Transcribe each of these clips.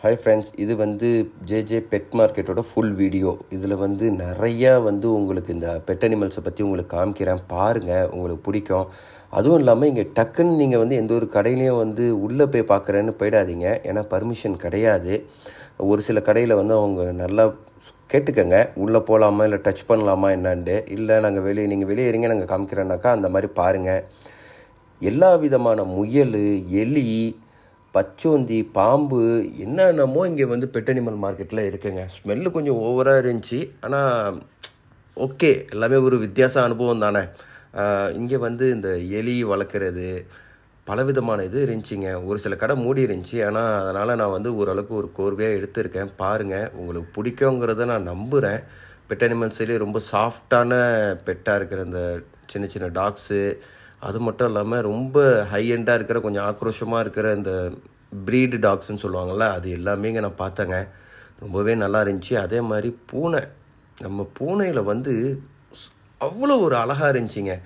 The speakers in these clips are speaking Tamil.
ஹாய் ஃப்ரெண்ட்ஸ், இது ஜேஜே பெட் மார்க்கெட்டோட ஃபுல் வீடியோ. இதில் நிறையா உங்களுக்கு இந்த பெட் அனிமல்ஸை பற்றி உங்களுக்கு காமிக்கிறேன். பாருங்கள், உங்களுக்கு பிடிக்கும். அதுவும் இல்லாமல் இங்கே டக்குன்னு நீங்கள் எந்த ஒரு கடையிலையும் உள்ளே போய் பார்க்குறேன்னு போயிடாதீங்க. ஏன்னா பர்மிஷன் கிடையாது. ஒரு சில கடையில் அவங்க நல்லா கேட்டுக்கங்க, உள்ளே போகலாமா இல்லை டச் பண்ணலாமா என்னான்ட்டு. இல்லை நீங்கள் வெளியே இருங்க, நாங்கள் காமிக்கிறேன்னாக்கா அந்த மாதிரி பாருங்கள். எல்லா விதமான முயல், எலி, பச்சோந்தி, பாம்பு, என்னென்னமோ இங்கே பெட் அனிமல் மார்க்கெட்டில் இருக்குங்க. ஸ்மெல்லு கொஞ்சம் ஓவராக இருந்துச்சு, ஆனால் ஓகே, எல்லாமே ஒரு வித்தியாச அனுபவம் தானே. இங்கே இந்த எலி வளர்க்குறது பலவிதமான இது இருந்துச்சுங்க. ஒரு சில கடை மூடி இருந்துச்சு, ஆனால் அதனால் நான் ஓரளவுக்கு ஒரு கோர்வையாக எடுத்திருக்கேன். பாருங்கள், உங்களுக்கு பிடிக்குங்கிறத நான் நம்புகிறேன். பெட் அனிமல்ஸ்லேயே ரொம்ப சாஃப்டான பெட்டாக இருக்கிற இந்த சின்ன சின்ன டாக்ஸு, அது மட்டும் இல்லாமல் ரொம்ப ஹை எண்டாக இருக்கிற கொஞ்சம் ஆக்ரோஷமாக இருக்கிற இந்த ப்ரீடு டாக்ஸ்ன்னு சொல்லுவாங்கள்ல, அது எல்லாமே இங்கே நான் பார்த்தேங்க. ரொம்பவே நல்லா இருந்துச்சு. அதே மாதிரி பூனை, நம்ம பூனையில் அவ்வளோ ஒரு அழகாக இருந்துச்சுங்க.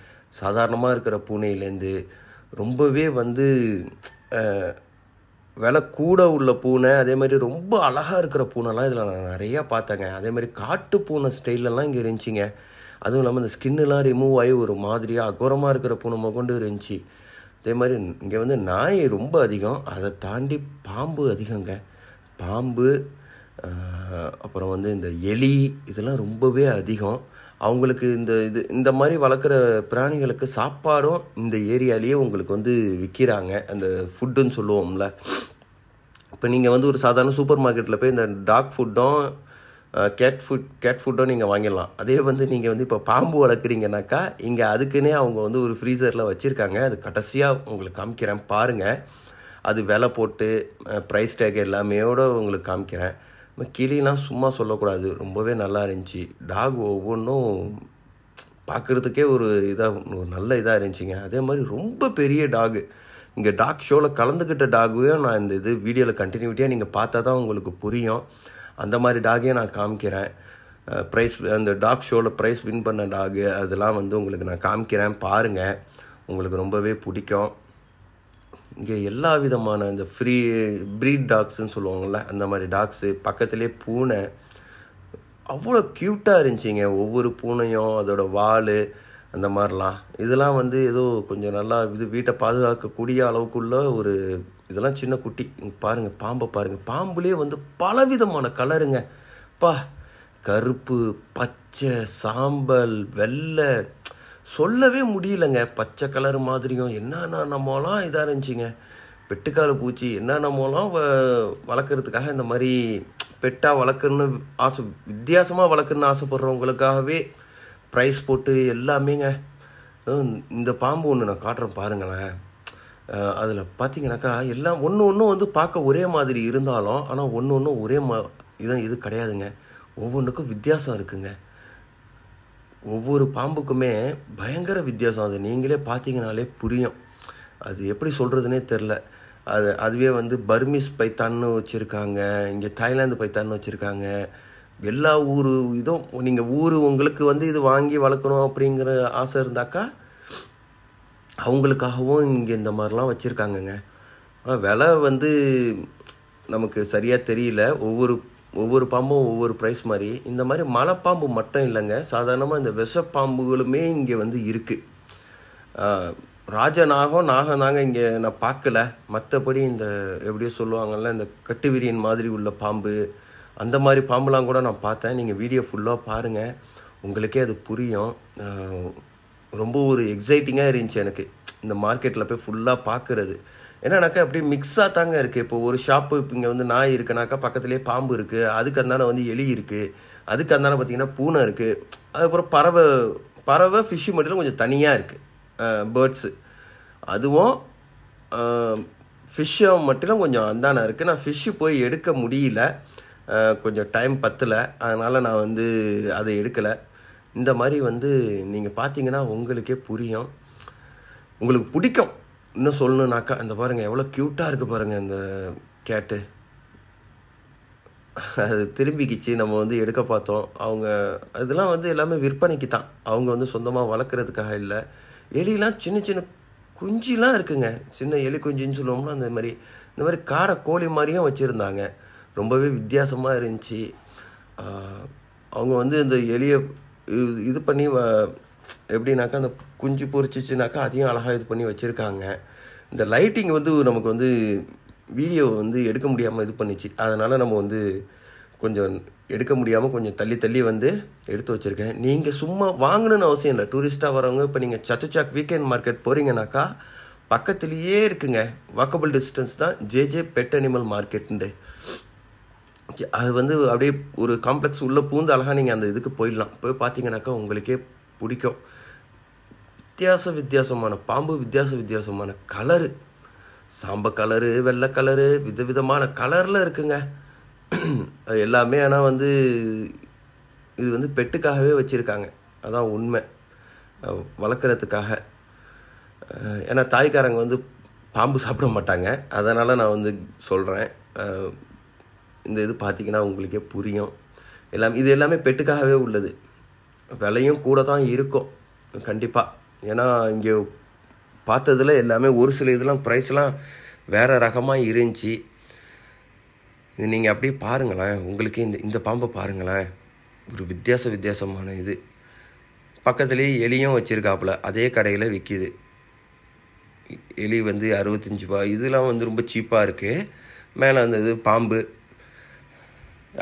சாதாரணமாக இருக்கிற பூனையிலேருந்து ரொம்பவே விலை கூட உள்ள பூனை, அதே மாதிரி ரொம்ப அழகாக இருக்கிற பூனைலாம் இதில் நான் நிறையா பார்த்தேங்க. அதே மாதிரி காட்டு பூனை ஸ்டைலெல்லாம் இங்கே இருந்துச்சுங்க. அதுவும் இல்லாமல் இந்த ஸ்கின்னெலாம் ரிமூவ் ஆகி ஒரு மாதிரியாக அகோரமாக இருக்கிற பூனை கொண்டு இருந்துச்சு. அதே மாதிரி இங்கே நாய் ரொம்ப அதிகம். அதை தாண்டி பாம்பு அதிகங்க. பாம்பு, அப்புறம் இந்த எலி, இதெல்லாம் ரொம்பவே அதிகம். அவங்களுக்கு இந்த மாதிரி வளர்க்குற பிராணிகளுக்கு சாப்பாடும் இந்த ஏரியாலேயே உங்களுக்கு விற்கிறாங்க. அந்த ஃபுட்டுன்னு சொல்லுவோம்ல. இப்போ நீங்கள் ஒரு சாதாரண சூப்பர் மார்க்கெட்டில் போய் இந்த டாக் ஃபுட்டும் கேட் ஃபுட்டும் நீங்கள் வாங்கிடலாம். அதே நீங்கள் இப்போ பாம்பு வளர்க்குறீங்கனாக்கா இங்கே அதுக்குன்னே அவங்க ஒரு ஃப்ரீசரில் வச்சுருக்காங்க. அது கடைசியாக உங்களுக்கு காமிக்கிறேன், பாருங்கள். அது விலை போட்டு ப்ரைஸ் டேக் எல்லாமேயோட உங்களுக்கு காமிக்கிறேன். கிளிலாம் சும்மா சொல்லக்கூடாது, ரொம்பவே நல்லா இருந்துச்சு. டாக் ஒவ்வொன்றும் பார்க்குறதுக்கே ஒரு நல்ல இதாக இருந்துச்சுங்க. அதே மாதிரி ரொம்ப பெரிய டாகு, இங்கே டாக் ஷோவில் கலந்துக்கிட்ட டாகையும் நான் இந்த வீடியோவில் கண்டினியூட்டியாக நீங்கள் பார்த்தா தான் உங்களுக்கு புரியும். அந்த மாதிரி டாகையும் நான் காமிக்கிறேன். ப்ரைஸ், அந்த டாக் ஷோவில் ப்ரைஸ் வின் பண்ண டாகு, அதெல்லாம் உங்களுக்கு நான் காமிக்கிறேன். பாருங்கள், உங்களுக்கு ரொம்பவே பிடிக்கும். இங்கே எல்லா விதமான இந்த ப்ரீட் டாக்ஸுன்னு சொல்லுவாங்கள்ல, அந்த மாதிரி டாக்ஸு, பக்கத்துலேயே பூனை அவ்வளோ க்யூட்டாக இருந்துச்சிங்க. ஒவ்வொரு பூனையும் அதோட வால், அந்த மாதிரிலாம் இதெல்லாம் ஏதோ கொஞ்சம் நல்லா வீட்டை பாதுகாக்கக்கூடிய அளவுக்குள்ள ஒரு இதெல்லாம் சின்ன குட்டி. பாருங்கள், பாம்பை பாருங்கள். பாம்புலேயே பலவிதமான கலருங்க. கருப்பு, பச்சை, சாம்பல், வெள்ளை, சொல்லவே முடியலங்க. பச்சை கலர் மாதிரியும் என்னென்னமோலாம் இதாக இருந்துச்சுங்க. பெட்டுக்கால பூச்சி என்னென்னமோலாம் வளர்க்குறதுக்காக இந்த மாதிரி பெட்டாக வளர்க்கணுன்னு வித்தியாசமாக வளர்க்கணுன்னு ஆசைப்படுறவங்களுக்காகவே ப்ரைஸ் போட்டு எல்லாமேங்க. இந்த பாம்பு ஒன்று நான் காட்டுறேன் பாருங்களேன். அதில் பார்த்தீங்கன்னாக்கா எல்லாம் ஒன்று பார்க்க ஒரே மாதிரி இருந்தாலும், ஆனால் ஒன்று ஒரே இது கிடையாதுங்க. ஒவ்வொன்றுக்கும் வித்தியாசம் இருக்குங்க. ஒவ்வொரு பாம்புக்குமே பயங்கர வித்தியாசம். அது நீங்களே பார்த்தீங்கனாலே புரியும். அது எப்படி சொல்கிறதுனே தெரில. அதுவே பர்மீஸ் பைத்தான்னு வச்சுருக்காங்க, இங்கே தாய்லாந்து பைத்தான்னு வச்சுருக்காங்க. எல்லா இதுவும் நீங்கள் உங்களுக்கு இது வாங்கி வளர்க்கணும் அப்படிங்கிற ஆசை இருந்தாக்கா அவங்களுக்காகவும் இங்கே இந்த மாதிரிலாம் வச்சுருக்காங்கங்க. விலை நமக்கு சரியாக தெரியல. ஒவ்வொரு பாம்பும் ஒவ்வொரு ப்ரைஸ் மாதிரி. இந்த மாதிரி மலைப்பாம்பு மட்டும் இல்லைங்க, சாதாரணமாக இந்த விஷப்பாம்புகளுமே இங்கே இருக்குது. ராஜநாகம், நாகந்தாங்க இங்கே நான் பார்க்கல. மற்றபடி இந்த எப்படியோ சொல்லுவாங்கள்ல, இந்த கட்டுவிரியன் மாதிரி உள்ள பாம்பு, அந்த மாதிரி பாம்புலாம் கூட நான் பார்த்தேன். நீங்கள் வீடியோ ஃபுல்லாக பாருங்கள், உங்களுக்கே அது புரியும். ரொம்ப ஒரு எக்ஸைட்டிங்காக இருந்துச்சு எனக்கு இந்த மார்க்கெட்டில் போய் ஃபுல்லாக பார்க்குறது. என்னன்னாக்கா அப்படியே மிக்ஸாக தாங்க இருக்குது. இப்போ ஒரு ஷாப்பு, இப்போ இங்கே நாய் இருக்குனாக்கா பக்கத்துலேயே பாம்பு இருக்குது, அதுக்கு அந்தான எலி இருக்குது, அதுக்கு அந்தான பார்த்திங்கன்னா பூனை இருக்குது. அதுக்கப்புறம் பறவை ஃபிஷ்ஷு மட்டும் கொஞ்சம் தனியாக இருக்குது, பேர்ட்ஸு. அதுவும் ஃபிஷ்ஷை மட்டும் கொஞ்சம் அந்தான இருக்குது. நான் ஃபிஷ்ஷு போய் எடுக்க முடியல, கொஞ்சம் டைம் பத்தலை, அதனால் நான் அதை எடுக்கலை. இந்த மாதிரி நீங்கள் பார்த்தீங்கன்னா உங்களுக்கே புரியும், உங்களுக்கு பிடிக்கும். இன்னும் சொல்லணுன்னாக்கா இந்த பாருங்கள், எவ்வளோ க்யூட்டாக இருக்குது பாருங்கள் இந்த கேட்டு. அது திரும்பிக்கிச்சு, நம்ம எடுக்க பார்த்தோம். அவங்க இதெல்லாம் எல்லாமே விற்பனைக்கு தான், அவங்க சொந்தமாக வளர்க்குறதுக்காக இல்லை. எலிலாம் சின்ன சின்ன குஞ்சிலாம் இருக்குங்க, சின்ன எலி குஞ்சின்னு சொல்லுவோம்னா அந்த மாதிரி. இந்த மாதிரி காடை கோழி மாதிரியும் வச்சுருந்தாங்க. ரொம்பவே வித்தியாசமாக இருந்துச்சு. அவங்க வந்து இந்த எலியை இது பண்ணி எப்படின்னாக்கா அந்த குஞ்சு பொரிச்சிச்சுனாக்கா அதையும் அழகாக இது பண்ணி வச்சுருக்காங்க. இந்த லைட்டிங் வந்து நமக்கு வந்து வீடியோ வந்து எடுக்க முடியாமல் இது பண்ணிச்சு. அதனால் நம்ம வந்து கொஞ்சம் எடுக்க முடியாமல் கொஞ்சம் தள்ளி தள்ளி வந்து எடுத்து வச்சுருக்கேன். நீங்கள் சும்மா வாங்கணுன்னு அவசியம் இல்லை. டூரிஸ்ட்டாக வரவங்க இப்போ நீங்கள் சத்துச்சாக் வீக்கெண்ட் மார்க்கெட் போகிறீங்கனாக்கா பக்கத்துலேயே இருக்குங்க. வாக்கபிள் டிஸ்டன்ஸ் தான் ஜேஜே பெட் அனிமல் மார்க்கெட்டுண்டு. அது வந்து அப்படியே ஒரு காம்ப்ளெக்ஸ் உள்ளே பூந்து அழகாக நீங்கள் அந்த இதுக்கு போயிடலாம். போய் பார்த்தீங்கன்னாக்கா உங்களுக்கே பிடிக்கும். வித்தியாசமான பாம்பு, வித்தியாசமான கலரு, சாம்ப கலரு, வெள்ளை கலரு, விதவிதமான கலரில் இருக்குங்க. அது எல்லாமே. ஆனால் வந்து இது வந்து பெட்டுக்காகவே வச்சுருக்காங்க. அதான் உண்மை, வளர்க்குறதுக்காக. ஏன்னா தாய்க்காரங்க வந்து பாம்பு சாப்பிட மாட்டாங்க. அதனால் நான் வந்து சொல்கிறேன். இந்த இது பார்த்திங்கன்னா உங்களுக்கே புரியும். இது எல்லாமே பெட்டுக்காகவே உள்ளது. விலையும் கூட தான் இருக்கும் கண்டிப்பாக. ஏன்னா இங்கே பார்த்ததில் எல்லாமே ஒரு சில இதெல்லாம் ப்ரைஸ்லாம் வேறு ரகமாக இருந்துச்சு. இது நீங்கள் அப்படியே பாருங்களேன். உங்களுக்கு இந்த பாம்பை பாருங்களேன். ஒரு வித்தியாசமான இது. பக்கத்துலேயே எலியும் வச்சுருக்காப்புல. அதே கடையில் விற்கிது. எலி வந்து 65 ரூபா. இதெல்லாம் வந்து ரொம்ப சீப்பாக இருக்குது. மேலே அந்த இது பாம்பு,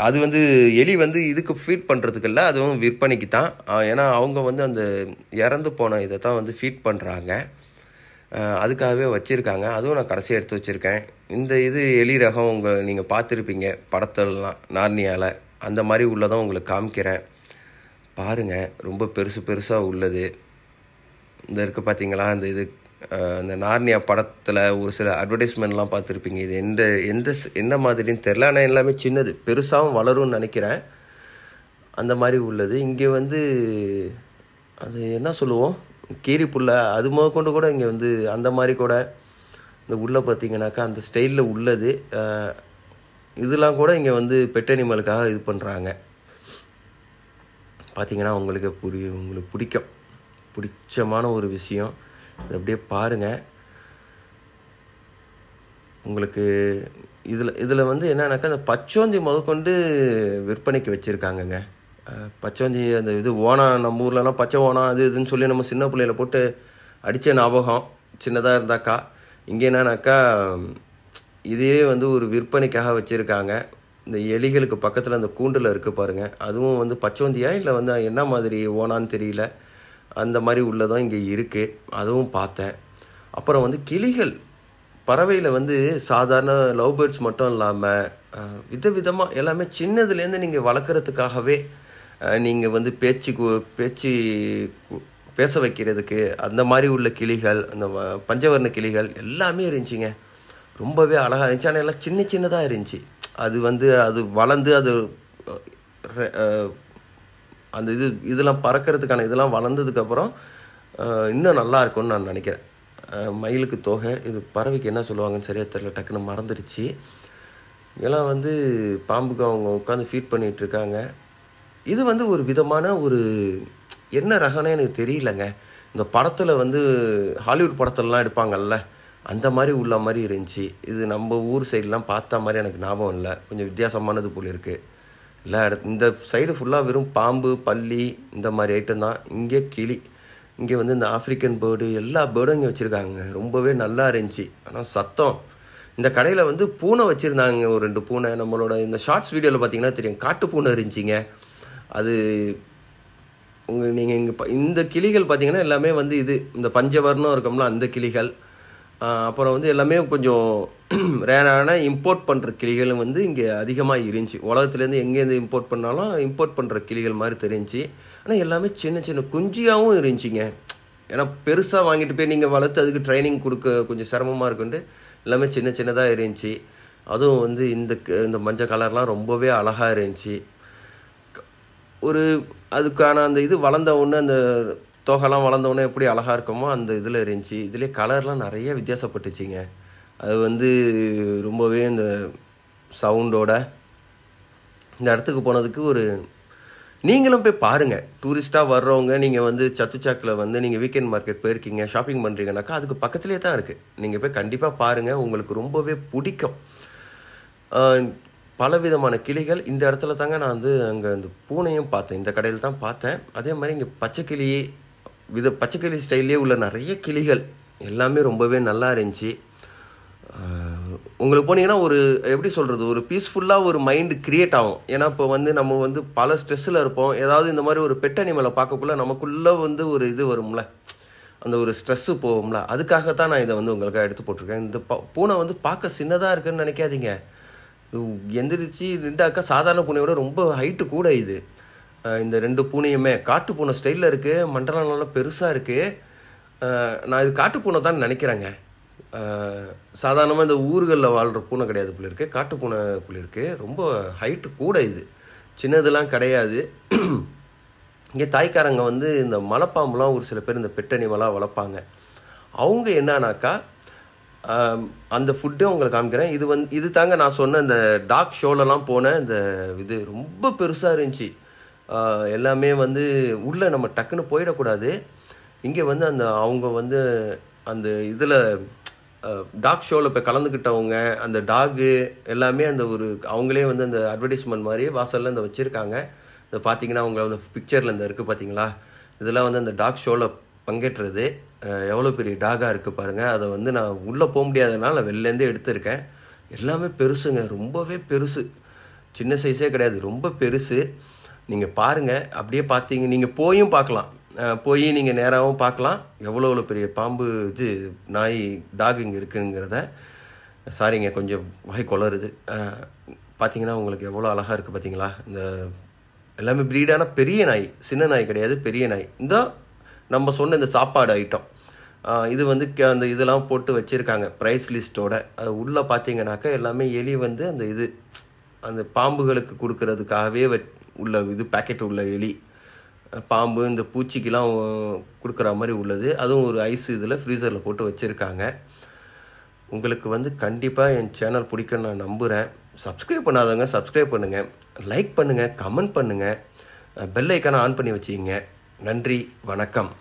அது வந்து எலி வந்து இதுக்கு ஃபீட் பண்ணுறதுக்கு இல்லை, அதுவும் விற்பனைக்கு தான். ஏன்னா அவங்க வந்து அந்த இறந்து போன இதை தான் வந்து ஃபீட் பண்ணுறாங்க. அதுக்காகவே வச்சுருக்காங்க. அதுவும் நான் கடைசியாக எடுத்து வச்சுருக்கேன். இந்த இது எலி ரகம் நீங்கள் பார்த்துருப்பீங்க படத்தெல்லாம், நார்னியாவில். அந்த மாதிரி உள்ளதான் உங்களுக்கு காமிக்கிறேன் பாருங்கள். ரொம்ப பெருசாக உள்ளது. இந்த இருக்குது பார்த்தீங்களா? இந்த இது இந்த நார்னியா படத்தில் ஒரு சில அட்வர்டைஸ்மெண்ட்லாம் பார்த்துருப்பீங்க. இது எந்த மாதிரின்னு தெரில. ஆனால் எல்லாமே சின்னது, பெருசாகவும் வளரும்னு நினைக்கிறேன். அந்த மாதிரி உள்ளது. இங்கே வந்து அது என்ன சொல்லுவோம், கீரி புல்லை, அது முதற்கொண்டு கூட இங்கே வந்து அந்த மாதிரி கூட இந்த உள்ளே பார்த்தீங்கன்னாக்கா அந்த ஸ்டைலில் உள்ளது. இதெல்லாம் கூட இங்கே வந்து பெட் அனிமலுக்காக இது பண்ணுறாங்க. பார்த்தீங்கன்னா உங்களுக்கு பிடிக்கும். பிடிச்சமான ஒரு விஷயம். இது அப்படியே பாருங்கள். உங்களுக்கு இதில் வந்து என்னன்னாக்கா அந்த பச்சோந்தி முதற்கொண்டு விற்பனைக்கு வச்சுருக்காங்கங்க. பச்சோந்தி அந்த இது ஓணம், நம்ம ஊர்லலாம் பச்சை ஓணம் அது இதுன்னு சொல்லி நம்ம சின்ன பிள்ளையில போட்டு அடித்த ஞாபகம் சின்னதாக இருந்தாக்கா. இங்கே என்னன்னாக்கா இதே வந்து ஒரு விற்பனைக்காக வச்சுருக்காங்க. இந்த எலிகளுக்கு பக்கத்தில் அந்த கூண்டில் இருக்குது பாருங்கள். அதுவும் வந்து பச்சோந்தியா இல்லை வந்து என்ன மாதிரி ஓனான்னு தெரியல. அந்த மாதிரி உள்ளதும் இங்கே இருக்குது. அதுவும் பார்த்தேன். அப்புறம் வந்து கிளிகள், பறவையில் வந்து சாதாரண லவ் பேர்ட்ஸ் மட்டும் இல்லாமல் விதவிதமாக எல்லாமே சின்னதுலேருந்து நீங்கள் வளர்க்குறதுக்காகவே நீங்கள் வந்து பேச வைக்கிறதுக்கு அந்த மாதிரி உள்ள கிளிகள், அந்த பஞ்சவர்ண கிளிகள் எல்லாமே இருந்துச்சுங்க. ரொம்பவே அழகாக இருந்துச்சு. ஆனால் எல்லாம் சின்னதாக இருந்துச்சு. அது வந்து அது வளர்ந்து அது அந்த இதெல்லாம் பறக்கிறதுக்கான இதெல்லாம் வளர்ந்ததுக்கப்புறம் இன்னும் நல்லா இருக்கும்னு நான் நினைக்கிறேன். மயிலுக்கு தோகை, இது பறவைக்கு என்ன சொல்லுவாங்கன்னு சரியாக தெரியல, டக்குன்னு மறந்துடுச்சு. இதெல்லாம் வந்து பாம்புக்கு அவங்க உட்காந்து ஃபீட் பண்ணிகிட்ருக்காங்க. இது வந்து ஒரு விதமான ஒரு என்ன ரகம்னே எனக்கு தெரியலங்க. இந்த படத்தில் வந்து ஹாலிவுட் படத்துலலாம் எடுப்பாங்கல்ல, அந்த மாதிரி உள்ள மாதிரி இருந்துச்சு. இது நம்ம ஊர் சைட்லாம் பார்த்த மாதிரி எனக்கு ஞாபகம் இல்லை. கொஞ்சம் வித்தியாசமானது போல் இருக்குது. இல்லை இந்த சைடு ஃபுல்லாக வெறும் பாம்பு, பல்லி இந்த மாதிரி ஐட்டம் தான். இங்கே கிளி, இங்கே வந்து இந்த ஆஃப்ரிக்கன் பேர்டு, எல்லா பேர்டும் இங்கே வச்சுருக்காங்க. ரொம்பவே நல்லா இருந்துச்சு. ஆனால் சத்தம். இந்த கடையில் வந்து பூனை வச்சுருந்தாங்க, ஒரு 2 பூனை. நம்மளோட இந்த ஷார்ட்ஸ் வீடியோவில் பார்த்தீங்கன்னா தெரியும், காட்டு பூனை இருந்துச்சிங்க. அது நீங்கள் இங்கே இந்த கிளிகள் பார்த்தீங்கன்னா எல்லாமே வந்து இந்த பஞ்சவர்ணம் இருக்கோம்ல அந்த கிளிகள். அப்புறம் வந்து எல்லாமே கொஞ்சம் ரேரான இம்போர்ட் பண்ணுற கிளிகளும் வந்து இங்கே அதிகமாக இருந்துச்சு. உலகத்துலேருந்து எங்கேருந்து இம்போர்ட் பண்ணாலும் இம்போர்ட் பண்ணுற கிளிகள் மாதிரி தெரிஞ்சிச்சு. ஆனால் எல்லாமே சின்ன குஞ்சியாகவும் இருந்துச்சிங்க. ஏன்னா பெருசாக வாங்கிட்டு போய் நீங்கள் வளர்த்து அதுக்கு ட்ரைனிங் கொடுக்க கொஞ்சம் சிரமமாக இருக்குன்ட்டு எல்லாமே சின்னதாக இருந்துச்சு. அதுவும் வந்து இந்த மஞ்சள் கலர்லாம் ரொம்பவே அழகாக இருந்துச்சு. அதுக்கான அந்த இது வளர்ந்த ஒன்று, அந்த தோகைலாம் வளர்ந்தோடனே எப்படி அழகாக இருக்குமோ அந்த இதில் இருந்துச்சு. இதிலே கலர்லாம் நிறைய வித்தியாசப்பட்டுச்சிங்க. அது வந்து ரொம்பவே இந்த சவுண்டோட இந்த இடத்துக்கு போனதுக்கு நீங்களும் போய் பாருங்கள். டூரிஸ்ட்டாக வர்றவங்க நீங்கள் வந்து சத்துச்சாக்கில் வந்து நீங்கள் வீக்கெண்ட் மார்க்கெட் போயிருக்கீங்க, ஷாப்பிங் பண்ணுறீங்கனாக்கா அதுக்கு பக்கத்துலேயே தான் இருக்குது. நீங்கள் போய் கண்டிப்பாக பாருங்கள், உங்களுக்கு ரொம்பவே பிடிக்கும். பலவிதமான கிளிகள். இந்த இடத்துல தாங்க நான் வந்து அங்கே அந்த பூனையும் பார்த்தேன். இந்த கடையில் தான் பார்த்தேன். அதே மாதிரி இங்கே பச்சைக்கிளி, பச்சைக்கிளி ஸ்டைல்லே உள்ள நிறைய கிளிகள் எல்லாமே ரொம்பவே நல்லா இருந்துச்சு. உங்களுக்கு போனீங்கன்னா ஒரு எப்படி சொல்கிறது, ஒரு பீஸ்ஃபுல்லாக ஒரு மைண்டு க்ரியேட் ஆகும். ஏன்னா இப்போ வந்து நம்ம வந்து பல ஸ்ட்ரெஸ்ஸில் இருப்போம். ஏதாவது இந்த மாதிரி ஒரு பெட் அனிமலை பார்க்கக்குள்ள நமக்குள்ளே வந்து ஒரு இது வரும்ல, அந்த ஒரு ஸ்ட்ரெஸ்ஸு போகும்ல. அதுக்காகத்தான் நான் இதை வந்து உங்களுக்காக எடுத்து போட்டிருக்கேன். இந்த பூனை வந்து பார்க்க சின்னதாக இருக்குன்னு நினைக்காதீங்க. எந்திரிச்சு நின்றாக்கா சாதாரண பூனையோட ரொம்ப ஹைட்டு கூட இது. இந்த 2 பூனையுமே காட்டு பூனை ஸ்டைலில் இருக்குது. மண்டலம் நல்லா பெருசாக இருக்குது. நான் இது காட்டு பூனை தான் நினைக்கிறேங்க. சாதாரணமாக இந்த ஊர்களில் வாழ்கிற பூனை கிடையாது போல இருக்குது, காட்டு பூனை போல இருக்குது. ரொம்ப ஹைட்டு கூட இது, சின்னதெல்லாம் கிடையாது. இங்கே தாய்க்காரங்க வந்து இந்த மலைப்பாம்புலாம் ஒரு சில பேர் இந்த பெட் அனிமலாக வளர்ப்பாங்க. அவங்க என்னன்னாக்கா அந்த ஃபுட்டே உங்களுக்கு காமிக்கிறேன். இது தாங்க நான் சொன்ன இந்த டாக் ஷோலலாம் போன இந்த இது ரொம்ப பெருசாக இருந்துச்சு. எல்லாமே வந்து உள்ளே நம்ம டக்குன்னு போயிடக்கூடாது. இங்கே வந்து அவங்க வந்து அந்த இதில் டாக் ஷோவில் இப்போ கலந்துக்கிட்டவங்க, அந்த டாகு எல்லாமே அந்த ஒரு அவங்களே வந்து அந்த அட்வர்டைஸ்மெண்ட் மாதிரி வாசலில் இந்த வச்சுருக்காங்க. இதை பார்த்தீங்கன்னா அவங்க அந்த பிக்சரில் இந்த இருக்குது பார்த்தீங்களா, இதெல்லாம் வந்து அந்த டாக் ஷோவில் பங்கேற்றது. எவ்வளோ பெரிய டாகாக இருக்குது பாருங்கள். அதை வந்து நான் உள்ளே போக முடியாதனால நான் வெளிலேருந்தே எடுத்திருக்கேன். எல்லாமே பெருசுங்க, ரொம்பவே பெருசு. சின்ன சைஸே கிடையாது, ரொம்ப பெருசு. நீங்கள் பாருங்கள், அப்படியே பார்த்தீங்க நீங்கள் போயும் பார்க்கலாம். போய் நீங்கள் நேராகவும் பார்க்கலாம் எவ்வளோ பெரிய பாம்பு இது நாய் டாக் இங்கே இருக்குங்கிறத. சாரிங்க, கொஞ்சம் வாய் கொளருது. பார்த்தீங்கன்னா உங்களுக்கு எவ்வளோ அழகாக இருக்குது பார்த்தீங்களா. இந்த எல்லாமே ப்ரீடான பெரிய நாய், சின்ன நாய் கிடையாது, பெரிய நாய். இந்த நம்ம சொன்ன இந்த சாப்பாடு ஐட்டம் இது வந்து அந்த இதெல்லாம் போட்டு வச்சுருக்காங்க ப்ரைஸ் லிஸ்ட்டோட. அது உள்ளே பார்த்தீங்கன்னாக்கா எல்லாமே எலி வந்து அந்த பாம்புகளுக்கு கொடுக்கறதுக்காகவே உள்ள இது பேக்கெட் உள்ள எலி பாம்பு இந்த பூச்சிக்கெலாம் கொடுக்குற மாதிரி உள்ளது. அதுவும் ஒரு ஐஸ் இதில் ஃப்ரீசரில் போட்டு வச்சுருக்காங்க. உங்களுக்கு வந்து கண்டிப்பாக என் சேனல் பிடிக்கும்னு நான் நம்புகிறேன். சப்ஸ்கிரைப் பண்ணாதவங்க சப்ஸ்கிரைப் பண்ணுங்கள், லைக் பண்ணுங்கள், கமெண்ட் பண்ணுங்கள், பெல் ஐக்கானை ஆன் பண்ணி வச்சுக்கிங்க. நன்றி, வணக்கம்.